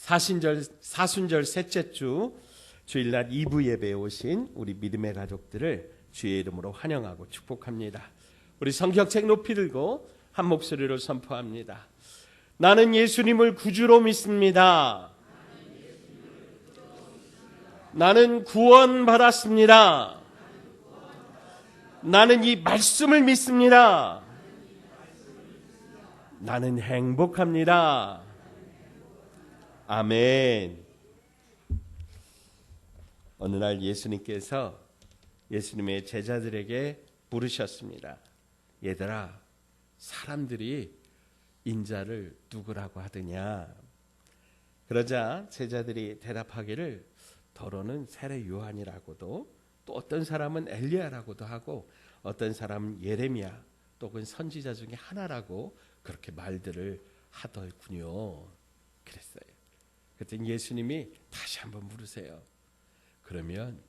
사순절 셋째 주 주일날 2부 예배에 오신 우리 믿음의 가족들을 주의 이름으로 환영하고 축복합니다. 우리 성경책 높이 들고 한 목소리로 선포합니다. 나는 예수님을 구주로 믿습니다. 나는 구원받았습니다. 나는 이 말씀을 믿습니다. 나는 행복합니다. 아멘. 어느 날 예수님께서 예수님의 제자들에게 물으셨습니다. 얘들아, 사람들이 인자를 누구라고 하느냐? 그러자 제자들이 대답하기를 더러는 세례 요한이라고도, 또 어떤 사람은 엘리야라고도 하고, 어떤 사람은 예레미야 또는 선지자 중에 하나라고 그렇게 말들을 하더군요. 그랬어요. 그랬더니 예수님이 다시 한번 물으세요. 그러면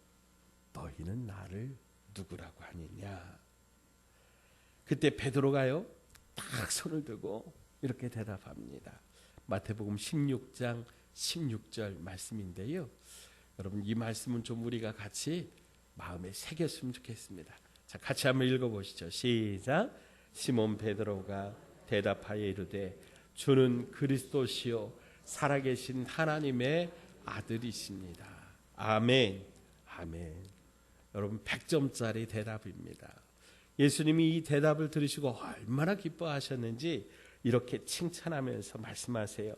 너희는 나를 누구라고 하느냐? 그때 베드로가요, 딱 손을 들고 이렇게 대답합니다. 마태복음 16장 16절 말씀인데요. 여러분, 이 말씀은 좀 우리가 같이 마음에 새겼으면 좋겠습니다. 자, 같이 한번 읽어보시죠. 시작. 시몬 베드로가 대답하여 이르되 주는 그리스도시요 살아계신 하나님의 아들이십니다. 아멘. 아멘. 여러분, 100점짜리 대답입니다. 예수님이 이 대답을 들으시고 얼마나 기뻐하셨는지 이렇게 칭찬하면서 말씀하세요.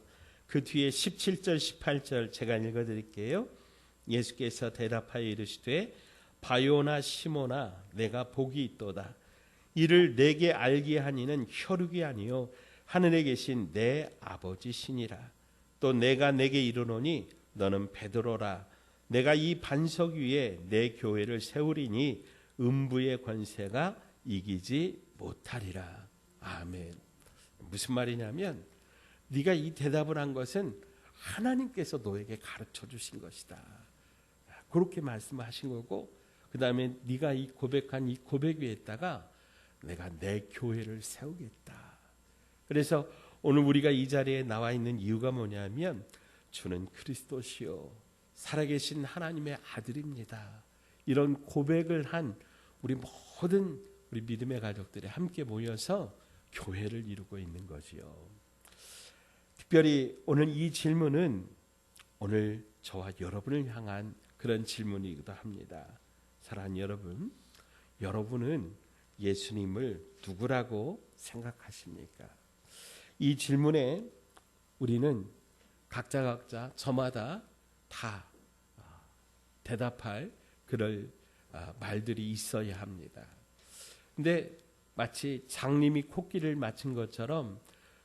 그 뒤에 17절 18절 제가 읽어드릴게요. 예수께서 대답하여 이르시되 바요나 시모나 내가 복이 있도다. 이를 내게 알게 하니는 혈육이 아니요 하늘에 계신 내 아버지시니라. 또 내가 내게 이르노니 너는 베드로라. 내가 이 반석 위에 내 교회를 세우리니 음부의 권세가 이기지 못하리라. 아멘. 무슨 말이냐면 네가 이 대답을 한 것은 하나님께서 너에게 가르쳐 주신 것이다. 그렇게 말씀하신 거고, 그 다음에 네가 이 고백한 이 고백 위에다가 내가 내 교회를 세우겠다. 그래서 오늘 우리가 이 자리에 나와 있는 이유가 뭐냐면 주는 그리스도시요 살아계신 하나님의 아들입니다. 이런 고백을 한 우리 모든 우리 믿음의 가족들이 함께 모여서 교회를 이루고 있는 거지요. 특별히 오늘 이 질문은 오늘 저와 여러분을 향한 그런 질문이기도 합니다. 사랑하는 여러분, 여러분은 예수님을 누구라고 생각하십니까? 이 질문에 우리는 각자 저마다 다 대답할 그럴 말들이 있어야 합니다. 근데 마치 장님이 코끼리를 맞힌 것처럼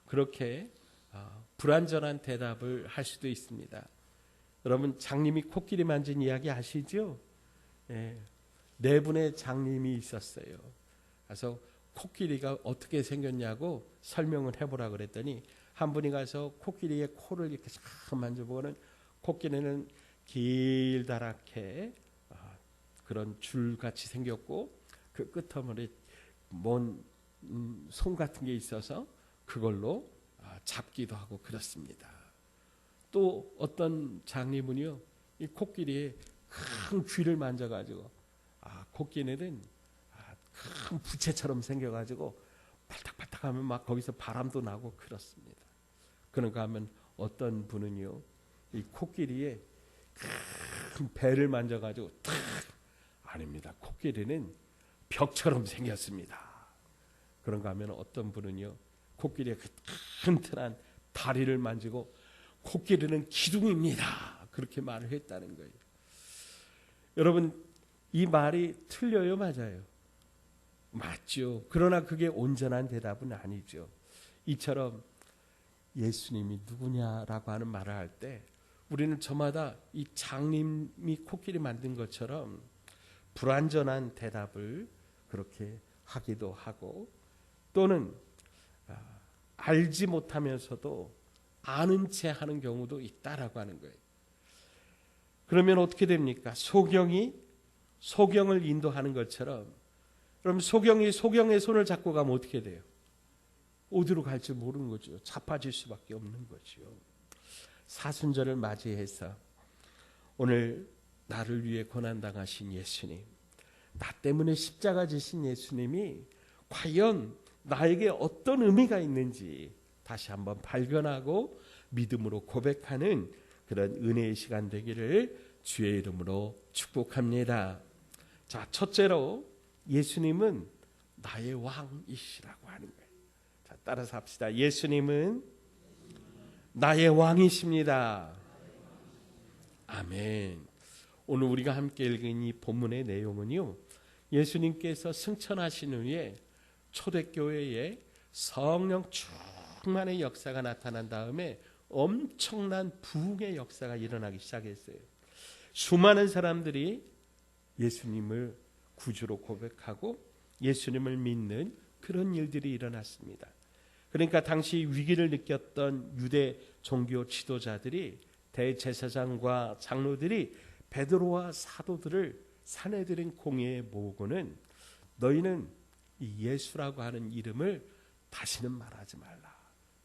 그렇게 불완전한 대답을 할 수도 있습니다. 여러분, 장님이 코끼리 만진 이야기 아시죠? 네 분의 장님이 있었어요. 그래서 코끼리가 어떻게 생겼냐고 설명을 해보라 그랬더니 한 분이 가서 코끼리의 코를 이렇게 쫙 만져보고는 코끼리는 길다랗게 그런 줄같이 생겼고 그 끝머리에 먼 손 같은 게 있어서 그걸로 잡기도 하고 그렇습니다. 또 어떤 장님은요, 이 코끼리의 큰 귀를 만져가지고 코끼리는 큰 부채처럼 생겨가지고 팔딱팔딱하면 막 거기서 바람도 나고 그렇습니다. 그런가 하면 어떤 분은요, 이 코끼리의 큰 배를 만져가지고 아닙니다. 코끼리는 벽처럼 생겼습니다. 그런가 하면 어떤 분은요, 코끼리의 그 튼튼한 다리를 만지고 코끼리는 기둥입니다. 그렇게 말을 했다는 거예요. 여러분, 이 말이 틀려요, 맞아요? 맞죠. 그러나 그게 온전한 대답은 아니죠. 이처럼 예수님이 누구냐라고 하는 말을 할 때 우리는 저마다 이 장님이 코끼리 만든 것처럼 불완전한 대답을 그렇게 하기도 하고, 또는 알지 못하면서도 아는 채 하는 경우도 있다라고 하는 거예요. 그러면 어떻게 됩니까? 소경을 인도하는 것처럼, 그럼 소경이 소경의 손을 잡고 가면 어떻게 돼요? 어디로 갈지 모르는 거죠. 자빠질 수밖에 없는 거죠. 사순절을 맞이해서 오늘 나를 위해 고난당하신 예수님, 나 때문에 십자가 지신 예수님이 과연 나에게 어떤 의미가 있는지 다시 한번 발견하고 믿음으로 고백하는 그런 은혜의 시간 되기를 주의 이름으로 축복합니다. 자, 첫째로 예수님은 나의 왕이시라고 하는 거예요. 자, 따라서 합시다. 예수님은 나의 왕이십니다. 아멘. 오늘 우리가 함께 읽은 이 본문의 내용은요, 예수님께서 승천하신 후에 초대교회에 성령 충만의 역사가 나타난 다음에 엄청난 부흥의 역사가 일어나기 시작했어요. 수많은 사람들이 예수님을 구주로 고백하고 예수님을 믿는 그런 일들이 일어났습니다. 그러니까 당시 위기를 느꼈던 유대 종교 지도자들이, 대제사장과 장로들이 베드로와 사도들을 사내들인 공회에 모으고는 너희는 이 예수라고 하는 이름을 다시는 말하지 말라,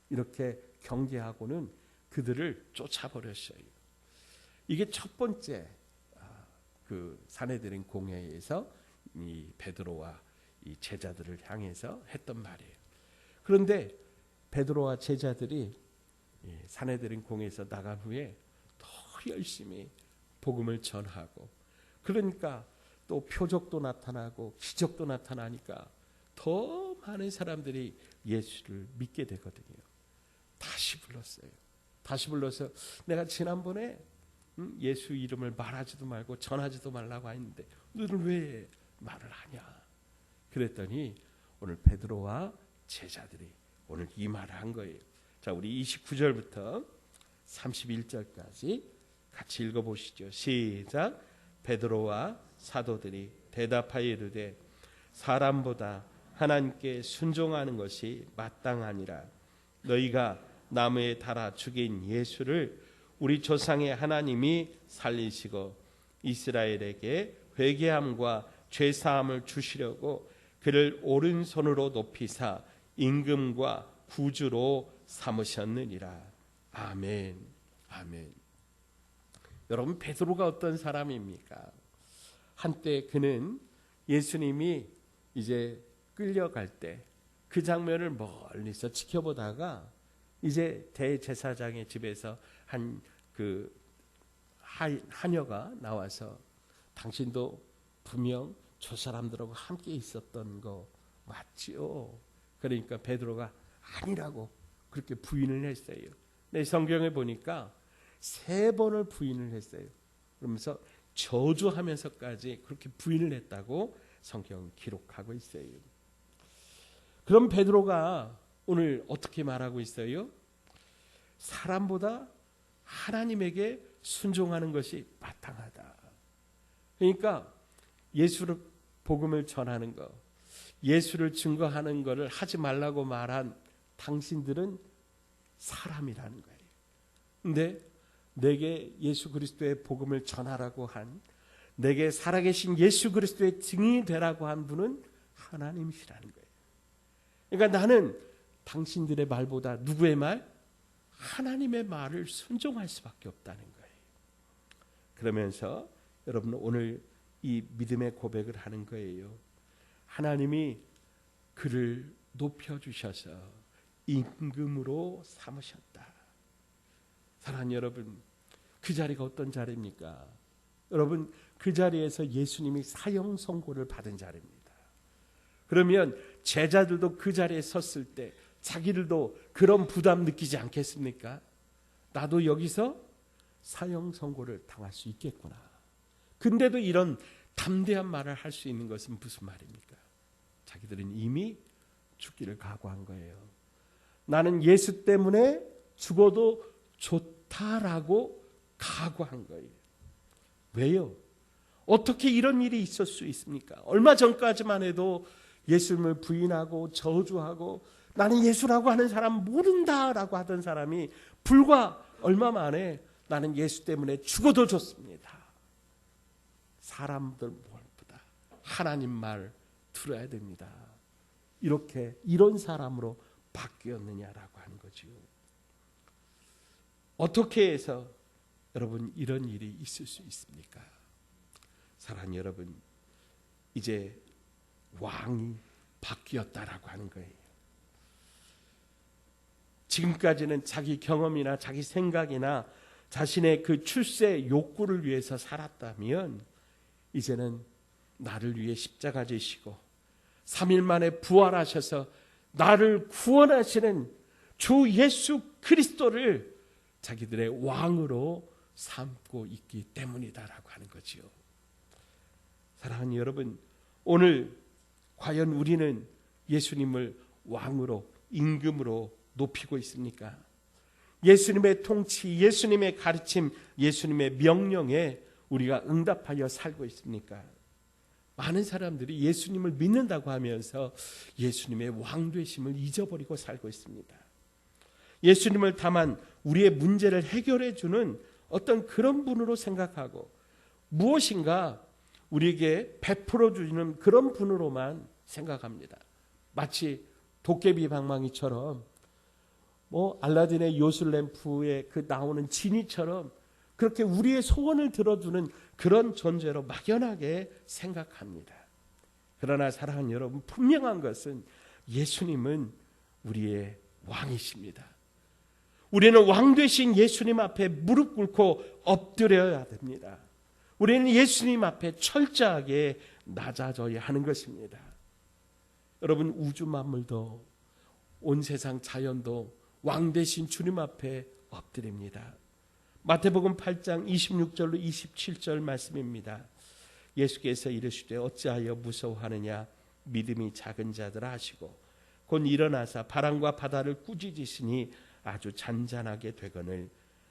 이렇게 경계하고는 그들을 쫓아버렸어요. 이게 첫 번째 그 사내들인 공회에서 이 베드로와 이 제자들을 향해서 했던 말이에요. 그런데 베드로와 제자들이 사내들인 공회에서 나간 후에 더 열심히 복음을 전하고, 그러니까 또 표적도 나타나고 기적도 나타나니까 더 많은 사람들이 예수를 믿게 되거든요. 다시 불렀어요. 다시 불러서 내가 지난번에 예수 이름을 말하지도 말고 전하지도 말라고 했는데 너는 왜 말을 하냐? 그랬더니 오늘 베드로와 제자들이 오늘 이 말을 한 거예요. 자, 우리 29절부터 31절까지 같이 읽어보시죠. 시작. 베드로와 사도들이 대답하여 이르되 사람보다 하나님께 순종하는 것이 마땅하니라. 너희가 나무에 달아 죽인 예수를 우리 조상의 하나님이 살리시고 이스라엘에게 회개함과 죄사함을 주시려고 그를 오른손으로 높이사 임금과 구주로 삼으셨느니라. 아멘. 아멘. 여러분, 베드로가 어떤 사람입니까? 한때 그는 예수님이 이제 끌려갈 때 그 장면을 멀리서 지켜보다가 이제 대제사장의 집에서 한 그 하녀가 나와서 당신도 분명 저 사람들하고 함께 있었던 거 맞지요? 그러니까 베드로가 아니라고 그렇게 부인을 했어요. 내 성경에 보니까 3번을 부인을 했어요. 그러면서 저주하면서까지 그렇게 부인을 했다고 성경은 기록하고 있어요. 그럼 베드로가 오늘 어떻게 말하고 있어요? 사람보다 하나님에게 순종하는 것이 마땅하다. 그러니까 예수를 복음을 전하는 것, 예수를 증거하는 것을 하지 말라고 말한 당신들은 사람이라는 거예요. 근데 내게 예수 그리스도의 복음을 전하라고 한, 내게 살아계신 예수 그리스도의 증인이 되라고 한 분은 하나님이시라는 거예요. 그러니까 나는 당신들의 말보다 누구의 말? 하나님의 말을 순종할 수밖에 없다는 거예요. 그러면서 여러분 오늘 이 믿음의 고백을 하는 거예요. 하나님이 그를 높여주셔서 임금으로 삼으셨다. 사랑하는 여러분, 그 자리가 어떤 자리입니까? 여러분, 그 자리에서 예수님이 사형 선고를 받은 자리입니다. 그러면 제자들도 그 자리에 섰을 때 자기들도 그런 부담 느끼지 않겠습니까? 나도 여기서 사형 선고를 당할 수 있겠구나. 근데도 이런 담대한 말을 할 수 있는 것은 무슨 말입니까? 자기들은 이미 죽기를 각오한 거예요. 나는 예수 때문에 죽어도 좋다라고 각오한 거예요. 왜요? 어떻게 이런 일이 있을 수 있습니까? 얼마 전까지만 해도 예수님을 부인하고 저주하고 나는 예수라고 하는 사람 모른다라고 하던 사람이 불과 얼마 만에 나는 예수 때문에 죽어도 좋습니다. 사람들 말보다 하나님 말 들어야 됩니다. 이렇게 이런 사람으로 바뀌었느냐라고 하는 거죠. 어떻게 해서 여러분 이런 일이 있을 수 있습니까? 사랑하는 여러분, 이제 왕이 바뀌었다라고 하는 거예요. 지금까지는 자기 경험이나 자기 생각이나 자신의 그 출세 욕구를 위해서 살았다면 이제는 나를 위해 십자가 지시고 3일 만에 부활하셔서 나를 구원하시는 주 예수 그리스도를 자기들의 왕으로 삼고 있기 때문이다라고 하는 거지요. 사랑하는 여러분, 오늘 과연 우리는 예수님을 왕으로, 임금으로 높이고 있습니까? 예수님의 통치, 예수님의 가르침, 예수님의 명령에 우리가 응답하여 살고 있습니까? 많은 사람들이 예수님을 믿는다고 하면서 예수님의 왕되심을 잊어버리고 살고 있습니다. 예수님을 다만 우리의 문제를 해결해 주는 어떤 그런 분으로 생각하고 무엇인가 우리에게 베풀어 주는 그런 분으로만 생각합니다. 마치 도깨비 방망이처럼 알라딘의 요술램프에 그 나오는 지니처럼 그렇게 우리의 소원을 들어주는 그런 존재로 막연하게 생각합니다. 그러나 사랑하는 여러분, 분명한 것은 예수님은 우리의 왕이십니다. 우리는 왕 되신 예수님 앞에 무릎 꿇고 엎드려야 됩니다. 우리는 예수님 앞에 철저하게 낮아져야 하는 것입니다. 여러분, 우주 만물도 온 세상 자연도 왕 되신 주님 앞에 엎드립니다. 마태복음 8장 26절로 27절 말씀입니다. 예수께서 이르시되 어찌하여 무서워하느냐, 믿음이 작은 자들아 하시고 곧 일어나사 바람과 바다를 꾸짖으시니 아주 잔잔하게 되거늘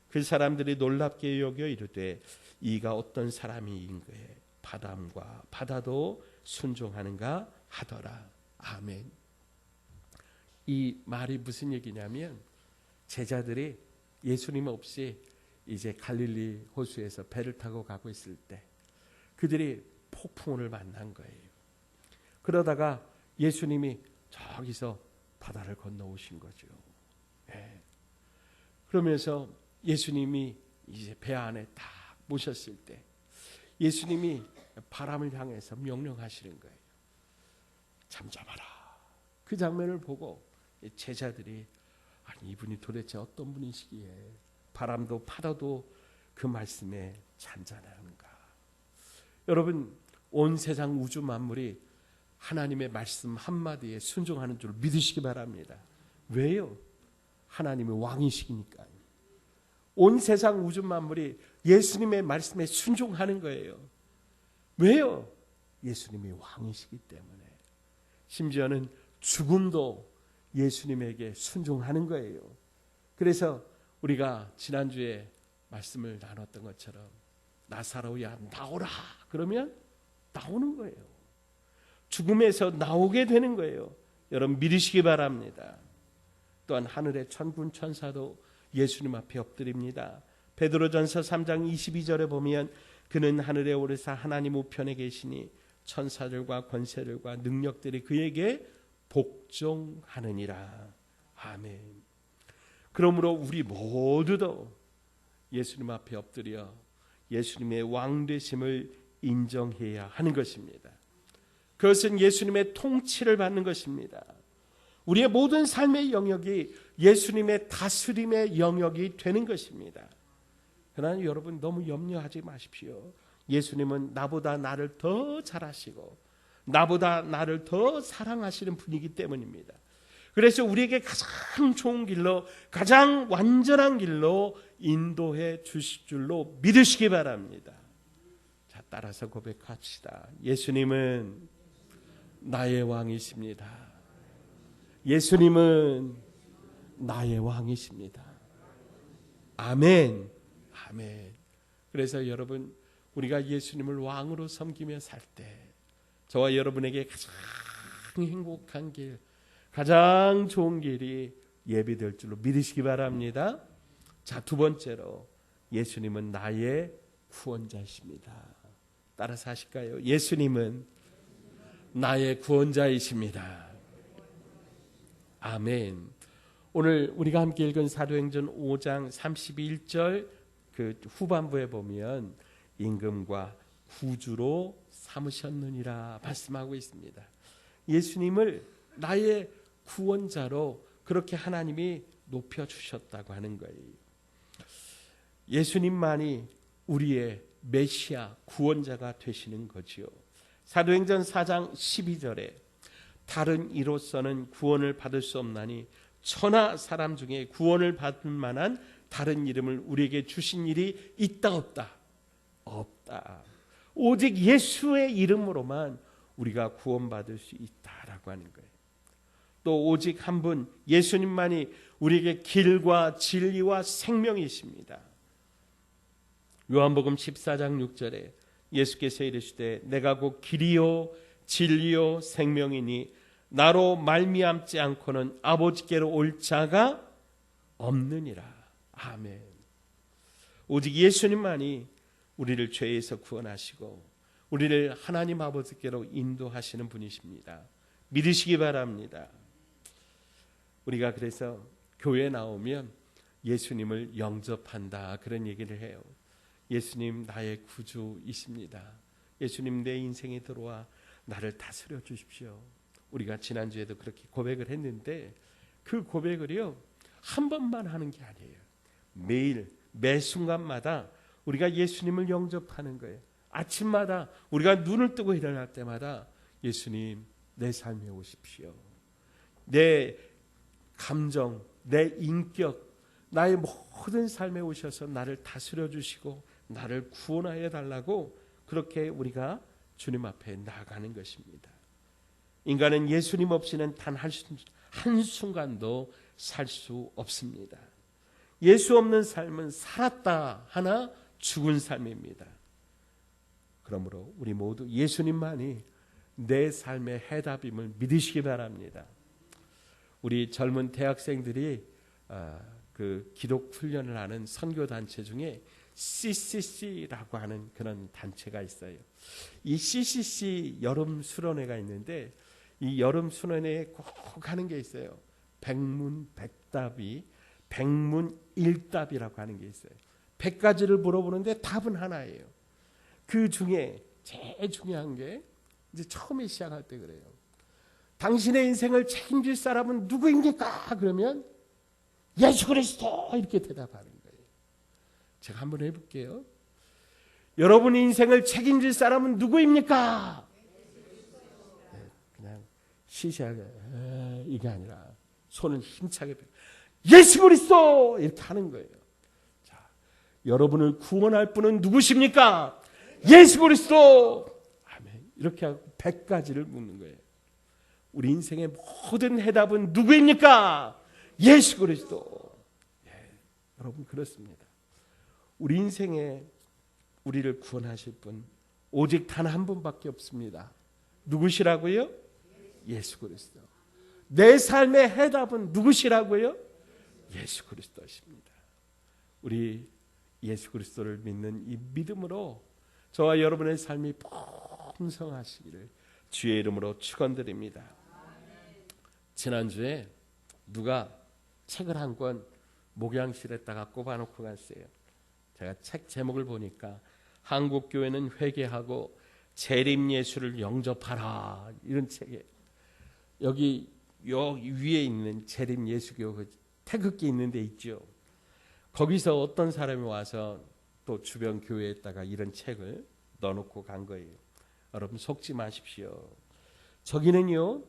그 사람들이 놀랍게 여겨 이르되 이가 어떤 사람이인거에 바람과 바다도 순종하는가 하더라. 아멘. 이 말이 무슨 얘기냐면 제자들이 예수님 없이 이제 갈릴리 호수에서 배를 타고 가고 있을 때 그들이 폭풍우를 만난 거예요. 그러다가 예수님이 저기서 바다를 건너오신 거죠. 네. 그러면서 예수님이 이제 배 안에 딱 모셨을 때 예수님이 바람을 향해서 명령하시는 거예요. 잠잠하라. 그 장면을 보고 제자들이 아니 이분이 도대체 어떤 분이시기에 바람도 파도도 그 말씀에 잔잔한가. 여러분, 온 세상 우주 만물이 하나님의 말씀 한마디에 순종하는 줄 믿으시기 바랍니다. 왜요? 하나님의 왕이시니까요. 온 세상 우주 만물이 예수님의 말씀에 순종하는 거예요. 왜요? 예수님이 왕이시기 때문에. 심지어는 죽음도 예수님에게 순종하는 거예요. 그래서 우리가 지난주에 말씀을 나눴던 것처럼 나사로야 나오라 그러면 나오는 거예요. 죽음에서 나오게 되는 거예요. 여러분 믿으시기 바랍니다. 또한 하늘의 천군 천사도 예수님 앞에 엎드립니다. 베드로전서 3장 22절에 보면 그는 하늘에 오르사 하나님 우편에 계시니 천사들과 권세들과 능력들이 그에게 복종하느니라. 아멘. 그러므로 우리 모두도 예수님 앞에 엎드려 예수님의 왕되심을 인정해야 하는 것입니다. 그것은 예수님의 통치를 받는 것입니다. 우리의 모든 삶의 영역이 예수님의 다스림의 영역이 되는 것입니다. 그러나 여러분 너무 염려하지 마십시오. 예수님은 나보다 나를 더 잘 아시고 나보다 나를 더 사랑하시는 분이기 때문입니다. 그래서 우리에게 가장 좋은 길로 가장 완전한 길로 인도해 주실 줄로 믿으시기 바랍니다. 자, 따라서 고백합시다. 예수님은 나의 왕이십니다. 예수님은 나의 왕이십니다. 아멘. 아멘. 그래서 여러분 우리가 예수님을 왕으로 섬기며 살 때 저와 여러분에게 가장 행복한 길, 가장 좋은 길이 예비될 줄로 믿으시기 바랍니다. 자, 두 번째로 예수님은 나의 구원자이십니다. 따라서 하실까요? 예수님은 나의 구원자이십니다. 아멘. 오늘 우리가 함께 읽은 사도행전 5장 31절 그 후반부에 보면 임금과 구주로 삼으셨느니라 말씀하고 있습니다. 예수님을 나의 구원자로 그렇게 하나님이 높여주셨다고 하는 거예요. 예수님만이 우리의 메시아 구원자가 되시는 거지요. 사도행전 4장 12절에 다른 이로서는 구원을 받을 수 없나니 천하 사람 중에 구원을 받을 만한 다른 이름을 우리에게 주신 일이 있다 없다? 없다. 오직 예수의 이름으로만 우리가 구원받을 수 있다라고 하는 거예요. 또 오직 한 분 예수님만이 우리에게 길과 진리와 생명이십니다. 요한복음 14장 6절에 예수께서 이르시되 내가 곧 길이요 진리요 생명이니 나로 말미암지 않고는 아버지께로 올 자가 없느니라. 아멘. 오직 예수님만이 우리를 죄에서 구원하시고 우리를 하나님 아버지께로 인도하시는 분이십니다. 믿으시기 바랍니다. 우리가 그래서 교회에 나오면 예수님을 영접한다 그런 얘기를 해요. 예수님 나의 구주이십니다. 예수님 내 인생에 들어와 나를 다스려 주십시오. 우리가 지난주에도 그렇게 고백을 했는데 그 고백을요 한 번만 하는 게 아니에요. 매일 매 순간마다 우리가 예수님을 영접하는 거예요. 아침마다 우리가 눈을 뜨고 일어날 때마다 예수님 내 삶에 오십시오. 내 감정, 내 인격, 나의 모든 삶에 오셔서 나를 다스려 주시고 나를 구원하여 달라고 그렇게 우리가 주님 앞에 나아가는 것입니다. 인간은 예수님 없이는 단 한순간도 살 수 없습니다. 예수 없는 삶은 살았다 하나 죽은 삶입니다. 그러므로 우리 모두 예수님만이 내 삶의 해답임을 믿으시기 바랍니다. 우리 젊은 대학생들이 그 기독 훈련을 하는 선교단체 중에 CCC라고 하는 그런 단체가 있어요. 이 CCC 여름 수련회가 있는데 이 여름 수련회에 꼭 하는 게 있어요. 백문백답이 백문일답이라고 하는 게 있어요. 100가지를 물어보는데 답은 하나예요. 그 중에 제일 중요한 게 이제 처음에 시작할 때 그래요. 당신의 인생을 책임질 사람은 누구입니까? 그러면 예수 그리스도 이렇게 대답하는 거예요. 제가 한번 해볼게요. 여러분 인생을 책임질 사람은 누구입니까? 그냥 시시하게 이게 아니라 손을 힘차게 예수 그리스도 이렇게 하는 거예요. 자, 여러분을 구원할 분은 누구십니까? 예수 그리스도. 아멘. 이렇게 하고 100가지를 묻는 거예요. 우리 인생의 모든 해답은 누구입니까? 예수 그리스도. 예, 여러분 그렇습니다. 우리 인생에 우리를 구원하실 분 오직 단 한 분밖에 없습니다. 누구시라고요? 예수 그리스도. 내 삶의 해답은 누구시라고요? 예수 그리스도십니다. 우리 예수 그리스도를 믿는 이 믿음으로 저와 여러분의 삶이 풍성하시기를 주의 이름으로 축원드립니다. 지난주에 누가 책을 한 권 목양실에다가 꼽아놓고 갔어요. 제가 책 제목을 보니까 한국 교회는 회개하고 재림 예수를 영접하라 이런 책이에요. 여기 위에 있는 재림 예수교 그 태극기 있는 데 있죠. 거기서 어떤 사람이 와서 또 주변 교회에다가 이런 책을 넣어놓고 간 거예요. 여러분 속지 마십시오. 저기는요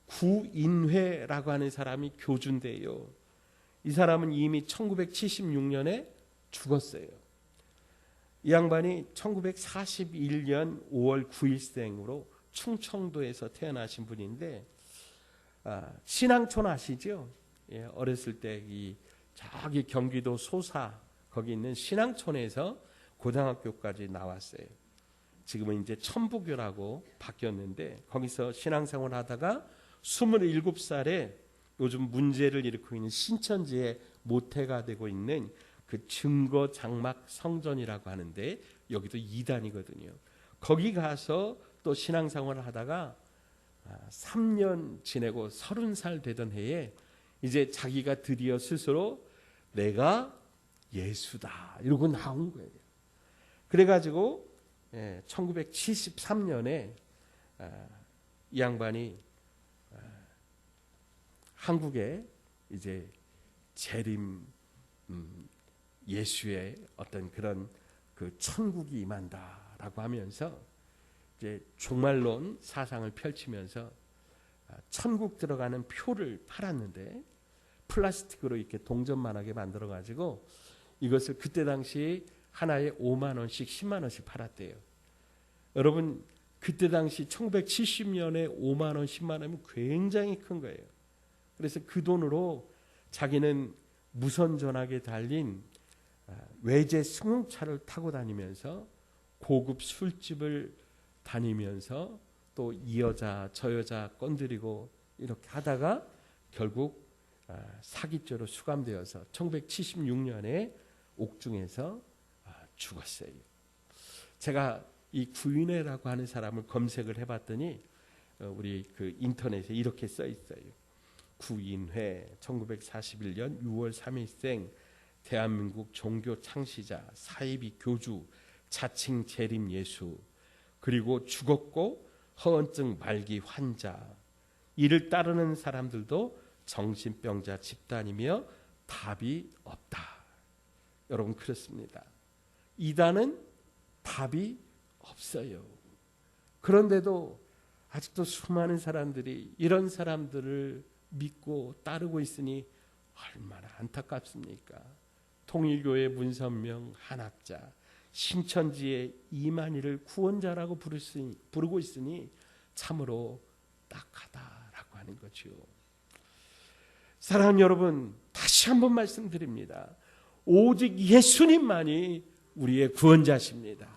구인회라고 하는 사람이 교주인데요. 이 사람은 이미 1976년에 죽었어요. 이 양반이 1941년 5월 9일생으로 충청도에서 태어나신 분인데 신앙촌 아시죠? 예, 어렸을 때 저기 경기도 소사 거기 있는 신앙촌에서 고등학교까지 나왔어요. 지금은 이제 천부교라고 바뀌었는데 거기서 신앙생활 하다가 27살에 요즘 문제를 일으키고 있는 신천지의 모태가 되고 있는 그 증거 장막 성전이라고 하는데 여기도 이단이거든요. 거기 가서 또 신앙생활을 하다가 3년 지내고 30살 되던 해에 이제 자기가 드디어 스스로 내가 예수다 이러고 나온 거예요. 그래가지고 1973년에 이 양반이 한국에 이제 재림 예수의 어떤 그런 그 천국이 임한다라고 하면서 이제 종말론 사상을 펼치면서 천국 들어가는 표를 팔았는데 플라스틱으로 이렇게 동전만하게 만들어 가지고 이것을 그때 당시 하나에 5만 원씩 10만 원씩 팔았대요. 여러분 그때 당시 1970년에 5만 원 10만 원이면 굉장히 큰 거예요. 그래서 그 돈으로 자기는 무선 전화기에 달린 외제 승용차를 타고 다니면서 고급 술집을 다니면서 또 이 여자 저 여자 건드리고 이렇게 하다가 결국 사기죄로 수감되어서 1976년에 옥중에서 죽었어요. 제가 이 구인회라고 하는 사람을 검색을 해봤더니 우리 그 인터넷에 이렇게 써 있어요. 구인회 1941년 6월 3일생 대한민국 종교 창시자 사이비 교주 자칭 재림 예수 그리고 죽었고 허언증 말기 환자 이를 따르는 사람들도 정신병자 집단이며 답이 없다. 여러분 그렇습니다. 이단은 답이 없어요. 그런데도 아직도 수많은 사람들이 이런 사람들을 믿고 따르고 있으니 얼마나 안타깝습니까? 통일교회 문선명 한학자 신천지의 이만희를 구원자라고 부르고 있으니 참으로 딱하다라고 하는 거죠. 사랑하는 여러분, 다시 한번 말씀드립니다. 오직 예수님만이 우리의 구원자십니다.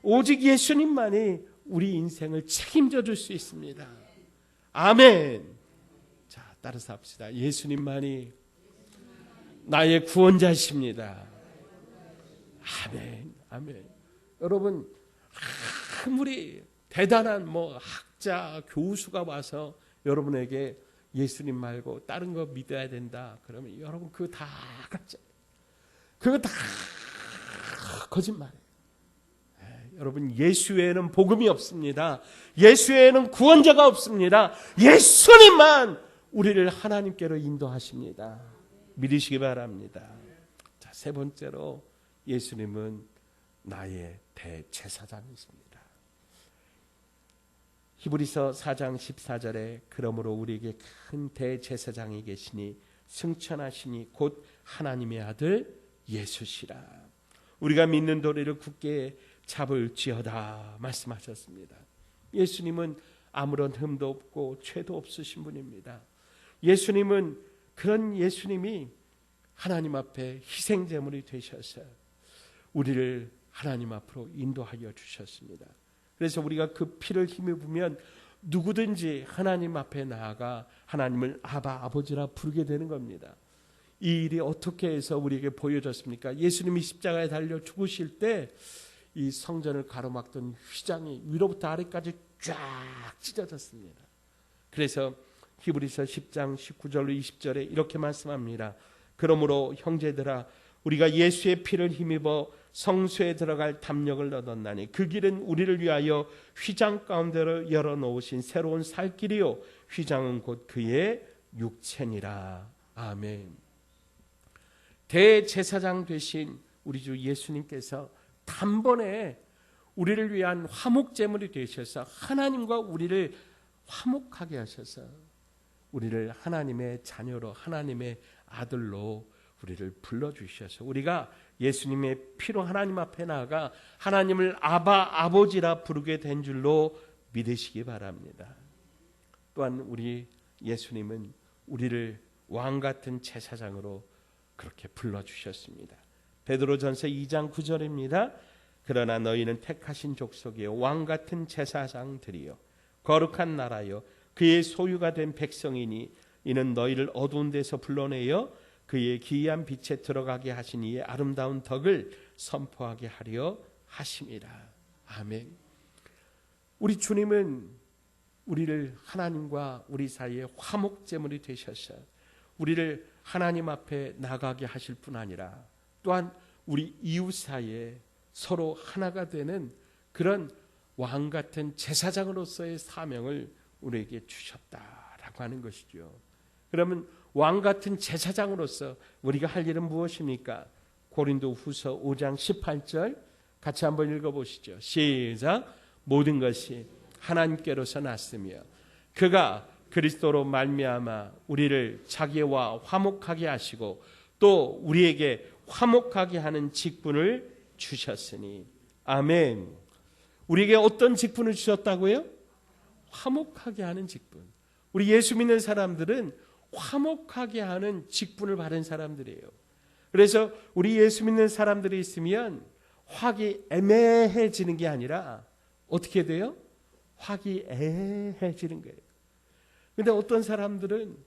오직 예수님만이 우리 인생을 책임져 줄 수 있습니다. 아멘. 자, 따라서 합시다. 예수님만이 나의 구원자십니다. 아멘, 아멘. 여러분 아무리 대단한 학자, 교수가 와서 여러분에게 예수님 말고 다른 거 믿어야 된다. 그러면 여러분 그거 다 가짜. 그거 다 거짓말이에요. 여러분 예수 외에는 복음이 없습니다. 예수 외에는 구원자가 없습니다. 예수님만 우리를 하나님께로 인도하십니다. 믿으시기 바랍니다. 자, 세 번째로 예수님은 나의 대제사장이십니다. 히브리서 4장 14절에 그러므로 우리에게 큰 대제사장이 계시니 승천하시니 곧 하나님의 아들 예수시라. 우리가 믿는 도리를 굳게 잡을지어다 말씀하셨습니다. 예수님은 아무런 흠도 없고 죄도 없으신 분입니다. 예수님은 그런 예수님이 하나님 앞에 희생제물이 되셔서 우리를 하나님 앞으로 인도하여 주셨습니다. 그래서 우리가 그 피를 힘입으면 누구든지 하나님 앞에 나아가 하나님을 아바 아버지라 부르게 되는 겁니다. 이 일이 어떻게 해서 우리에게 보여졌습니까? 예수님이 십자가에 달려 죽으실 때 이 성전을 가로막던 휘장이 위로부터 아래까지 쫙 찢어졌습니다. 그래서 히브리서 10장 19절로 20절에 이렇게 말씀합니다. 그러므로 형제들아 우리가 예수의 피를 힘입어 성소에 들어갈 담력을 얻었나니 그 길은 우리를 위하여 휘장 가운데로 열어놓으신 새로운 살 길이요 휘장은 곧 그의 육체니라. 아멘. 대제사장 되신 우리 주 예수님께서 단번에 우리를 위한 화목제물이 되셔서 하나님과 우리를 화목하게 하셔서 우리를 하나님의 자녀로 하나님의 아들로 우리를 불러주셔서 우리가 예수님의 피로 하나님 앞에 나아가 하나님을 아바 아버지라 부르게 된 줄로 믿으시기 바랍니다. 또한 우리 예수님은 우리를 왕같은 제사장으로 그렇게 불러주셨습니다. 베드로전서 2장 9절입니다. 그러나 너희는 택하신 족속이요 왕같은 제사장들이요 거룩한 나라요 그의 소유가 된 백성이니 이는 너희를 어두운 데서 불러내어 그의 기이한 빛에 들어가게 하신 이의 아름다운 덕을 선포하게 하려 하심이라. 아멘. 우리 주님은 우리를 하나님과 우리 사이에 화목제물이 되셔서 우리를 하나님 앞에 나가게 하실 뿐 아니라 또한 우리 이웃 사이에 서로 하나가 되는 그런 왕 같은 제사장으로서의 사명을 우리에게 주셨다라고 하는 것이죠. 그러면 왕 같은 제사장으로서 우리가 할 일은 무엇입니까? 고린도후서 5장 18절 같이 한번 읽어보시죠. 시작. 모든 것이 하나님께로서 났으며 그가 그리스도로 말미암아 우리를 자기와 화목하게 하시고 또 우리에게 화목하게 하는 직분을 주셨으니. 아멘. 우리에게 어떤 직분을 주셨다고요? 화목하게 하는 직분. 우리 예수 믿는 사람들은 화목하게 하는 직분을 받은 사람들이에요. 그래서 우리 예수 믿는 사람들이 있으면 화기 애매해지는 게 아니라 어떻게 돼요? 화기애애해지는 거예요. 그런데 어떤 사람들은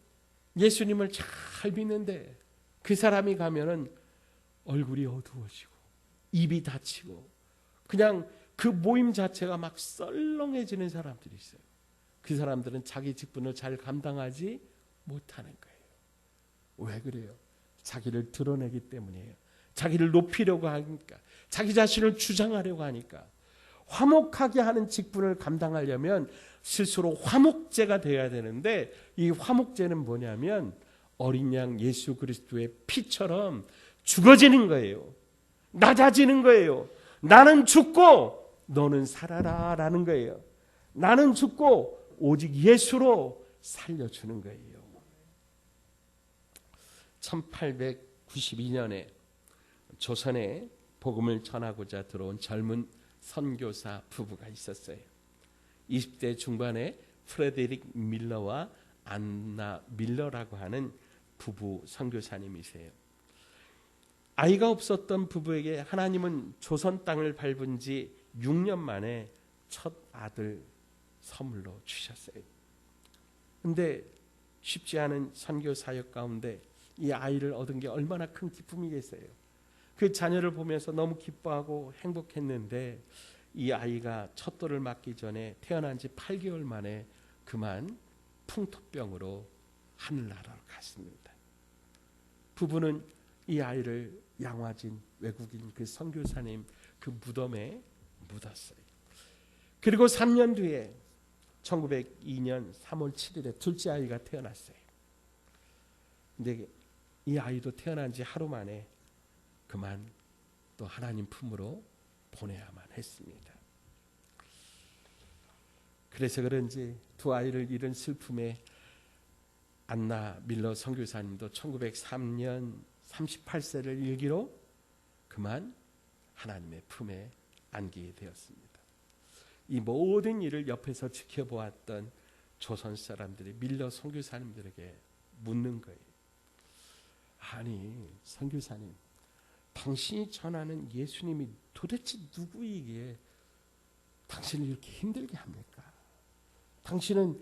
예수님을 잘 믿는데 그 사람이 가면은 얼굴이 어두워지고 입이 닫히고 그냥 그 모임 자체가 막 썰렁해지는 사람들이 있어요. 그 사람들은 자기 직분을 잘 감당하지 못하는 거예요. 왜 그래요? 자기를 드러내기 때문이에요. 자기를 높이려고 하니까, 자기 자신을 주장하려고 하니까. 화목하게 하는 직분을 감당하려면 스스로 화목제가 되어야 되는데 이 화목제는 뭐냐면 어린 양 예수 그리스도의 피처럼 죽어지는 거예요. 낮아지는 거예요. 나는 죽고 너는 살아라 라는 거예요. 나는 죽고 오직 예수로 살려주는 거예요. 1892년에 조선에 복음을 전하고자 들어온 젊은 선교사 부부가 있었어요. 20대 중반에 프레데릭 밀러와 안나 밀러라고 하는 부부 선교사님이세요. 아이가 없었던 부부에게 하나님은 조선 땅을 밟은 지 6년 만에 첫 아들 선물로 주셨어요. 그런데 쉽지 않은 선교 사역 가운데 이 아이를 얻은 게 얼마나 큰 기쁨이겠어요. 그 자녀를 보면서 너무 기뻐하고 행복했는데 이 아이가 첫돌을 맞기 전에 태어난 지 8개월 만에 그만 풍토병으로 하늘나라로 갔습니다. 부부는 이 아이를 양화진 외국인 그 선교사님 그 무덤에 묻었어요. 그리고 3년 뒤에 1902년 3월 7일에 둘째 아이가 태어났어요. 근데 이 아이도 태어난 지 하루 만에 그만 또 하나님 품으로 보내야만 했습니다. 그래서 그런지 두 아이를 잃은 슬픔에 안나 밀러 선교사님도 1903년 38세를 일기로 그만 하나님의 품에 안기게 되었습니다. 이 모든 일을 옆에서 지켜보았던 조선 사람들이 밀러 선교사님들에게 묻는 거예요. 아니 선교사님, 당신이 전하는 예수님이 도대체 누구이기에 당신을 이렇게 힘들게 합니까? 당신은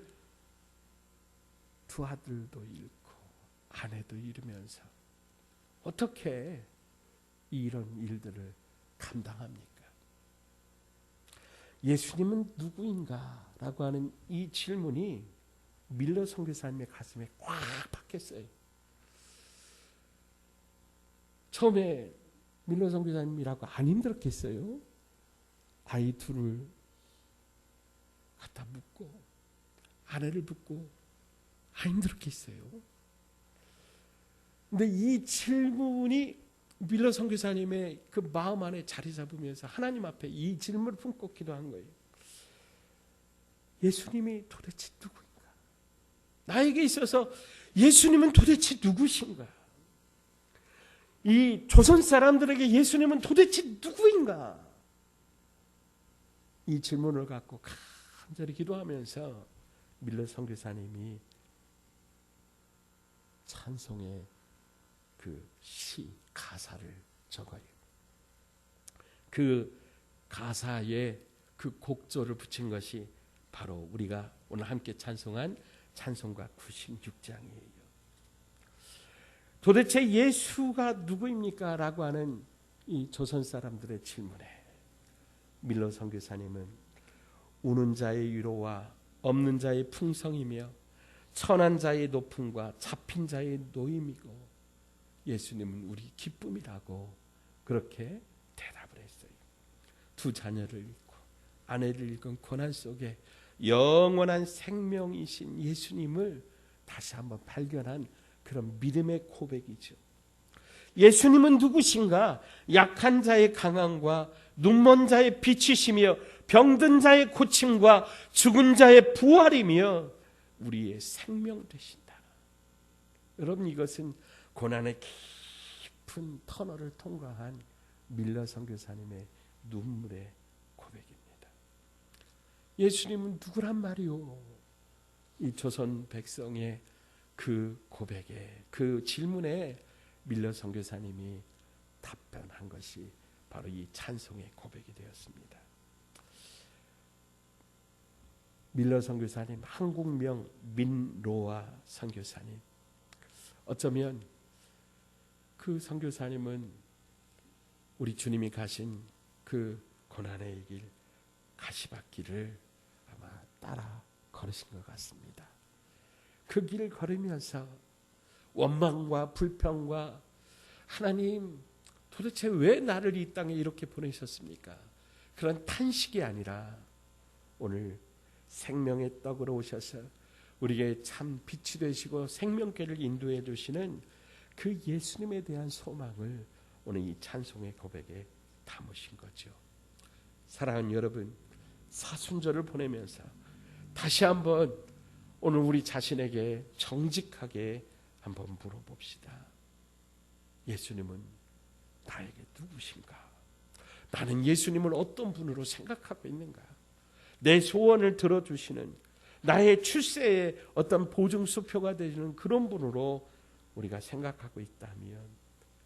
두 아들도 잃고 아내도 잃으면서 어떻게 이런 일들을 감당합니까? 예수님은 누구인가? 라고 하는 이 질문이 밀러 선교사님의 가슴에 꽉 박혔어요. 처음에 밀러 선교사님이라고 안 힘들었겠어요? 아이 둘을 갖다 묻고 아내를 묻고 안 힘들었겠어요? 근데 이 질문이 밀러 선교사님의 그 마음 안에 자리 잡으면서 하나님 앞에 이 질문을 품고 기도한 거예요. 예수님이 도대체 누구인가? 나에게 있어서 예수님은 도대체 누구신가? 이 조선 사람들에게 예수님은 도대체 누구인가? 이 질문을 갖고 간절히 기도하면서 밀러 선교사님이 찬송의 그 시 가사를 적어요. 그 가사에 그 곡조를 붙인 것이 바로 우리가 오늘 함께 찬송한 찬송가 96장이에요. 도대체 예수가 누구입니까? 라고 하는 이 조선 사람들의 질문에 밀러 선교사님은 우는 자의 위로와 없는 자의 풍성이며 천한 자의 높음과 잡힌 자의 노임이고 예수님은 우리 기쁨이라고 그렇게 대답을 했어요. 두 자녀를 잃고 아내를 잃은 고난 속에 영원한 생명이신 예수님을 다시 한번 발견한 그런 믿음의 고백이죠. 예수님은 누구신가? 약한 자의 강함과 눈먼 자의 빛이시며 병든 자의 고침과 죽은 자의 부활이며 우리의 생명 되신다. 여러분, 이것은 고난의 깊은 터널을 통과한 밀러 선교사님의 눈물의 고백입니다. 예수님은 누구란 말이오? 이 조선 백성의 그 고백에, 그 질문에 밀러 선교사님이 답변한 것이 바로 이 찬송의 고백이 되었습니다. 밀러 선교사님, 한국명 민로아 선교사님, 어쩌면 그 선교사님은 우리 주님이 가신 그 고난의 길, 가시밭길을 아마 따라 걸으신 것 같습니다. 그 길을 걸으면서 원망과 불평과 하나님 도대체 왜 나를 이 땅에 이렇게 보내셨습니까? 그런 탄식이 아니라 오늘 생명의 떡으로 오셔서 우리에게 참 빛이 되시고 생명길을 인도해 주시는 그 예수님에 대한 소망을 오늘 이 찬송의 고백에 담으신 거죠. 사랑하는 여러분, 사순절을 보내면서 다시 한번 오늘 우리 자신에게 정직하게 한번 물어봅시다. 예수님은 나에게 누구신가? 나는 예수님을 어떤 분으로 생각하고 있는가? 내 소원을 들어주시는, 나의 출세의 어떤 보증수표가 되는 그런 분으로 우리가 생각하고 있다면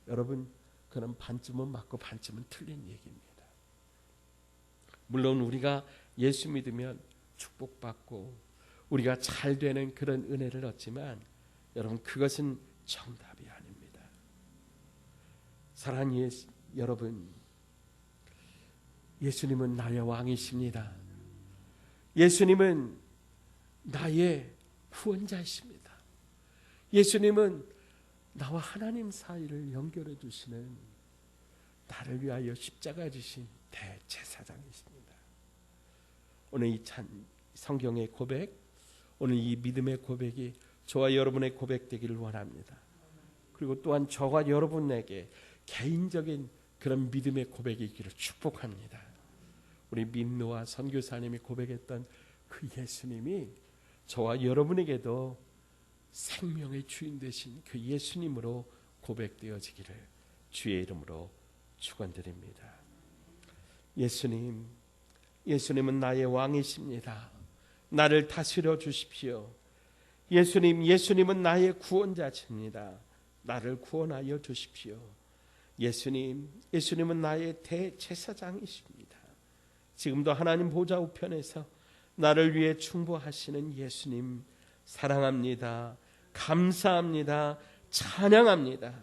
여러분, 그는 반쯤은 맞고 반쯤은 틀린 얘기입니다. 물론 우리가 예수 믿으면 축복받고 우리가 잘 되는 그런 은혜를 얻지만 여러분, 그것은 정답이 아닙니다. 사랑하는 여러분, 예수님은 나의 왕이십니다. 예수님은 나의 구원자이십니다. 예수님은 나와 하나님 사이를 연결해 주시는, 나를 위하여 십자가 지신 대제사장이십니다. 오늘 이 성경의 고백, 오늘 이 믿음의 고백이 저와 여러분의 고백 되기를 원합니다. 그리고 또한 저와 여러분에게 개인적인 그런 믿음의 고백이 있기를 축복합니다. 우리 민노아 선교사님이 고백했던 그 예수님이 저와 여러분에게도 생명의 주인 되신 그 예수님으로 고백되어지기를 주의 이름으로 축원드립니다. 예수님은 나의 왕이십니다. 나를 다스려 주십시오. 예수님은 나의 구원자십니다. 나를 구원하여 주십시오. 예수님은 나의 대제사장이십니다. 지금도 하나님 보좌 우편에서 나를 위해 충보하시는 예수님, 사랑합니다. 감사합니다. 찬양합니다.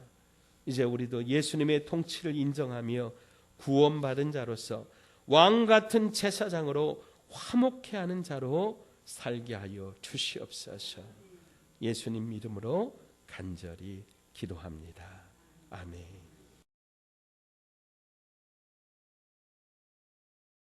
이제 우리도 예수님의 통치를 인정하며 구원받은 자로서 왕 같은 제사장으로 화목해 하는 자로 살게 하여 주시옵소서. 예수님 이름으로 간절히 기도합니다. 아멘.